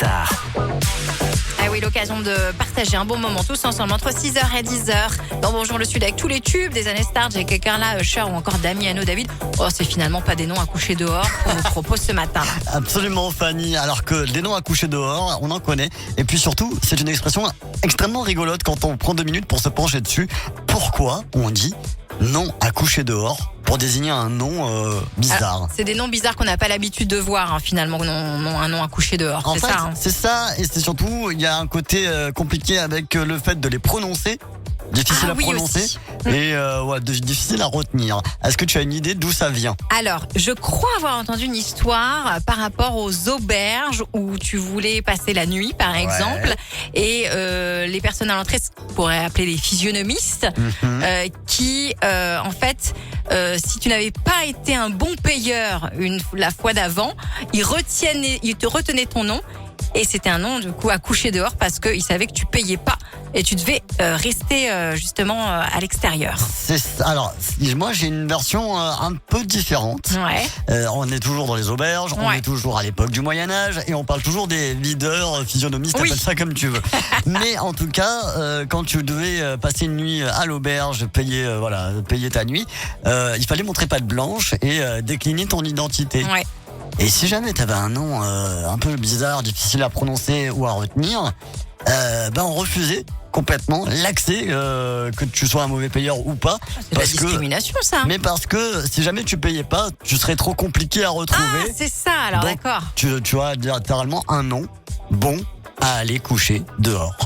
Star. Ah oui, l'occasion de partager un bon moment tous ensemble entre 6h et 10h. Dans Bonjour le Sud avec tous les tubes des années Star, Jake Carla, Usher ou encore Damiano David. Oh, c'est finalement pas des noms à coucher dehors qu'on vous propose ce matin. Absolument, Fanny. Alors que des noms à coucher dehors, on en connaît. Et puis surtout, c'est une expression extrêmement rigolote quand on prend 2 minutes pour se pencher dessus. Pourquoi on dit non à coucher dehors pour désigner un nom bizarre? Alors, c'est des noms bizarres qu'on n'a pas l'habitude de voir, finalement, un nom à coucher dehors. En C'est fait, ça. c'est ça. Et c'est surtout, il y a un côté compliqué avec le fait de les prononcer. Difficile Ah à oui, prononcer aussi. et difficile à retenir. Est-ce que tu as une idée d'où ça vient? Alors, je crois avoir entendu une histoire par rapport aux auberges où tu voulais passer la nuit, par exemple, et les personnes à l'entrée, qu'on pourrait appeler les physionomistes, qui, en fait, si tu n'avais pas été un bon payeur la fois d'avant, ils te retenaient ton nom. Et c'était un nom, du coup, à coucher dehors parce qu'ils savaient que tu payais pas et tu devais rester justement à l'extérieur. Alors, moi, j'ai une version un peu différente. Ouais. On est toujours dans les auberges, on est toujours à l'époque du Moyen-Âge et on parle toujours des videurs, physionomistes, Oui. appelle ça comme tu veux. Mais en tout cas, quand tu devais passer une nuit à l'auberge, payer ta nuit, il fallait montrer patte blanche et décliner ton identité. Ouais. Et si jamais tu avais un nom un peu bizarre, difficile à prononcer ou à retenir, on refusait complètement l'accès, que tu sois un mauvais payeur ou pas. C'est de la discrimination, ça. Mais parce que si jamais tu payais pas, tu serais trop compliqué à retrouver. Ah, c'est ça, alors Donc, d'accord. Tu as littéralement un nom bon à aller coucher dehors.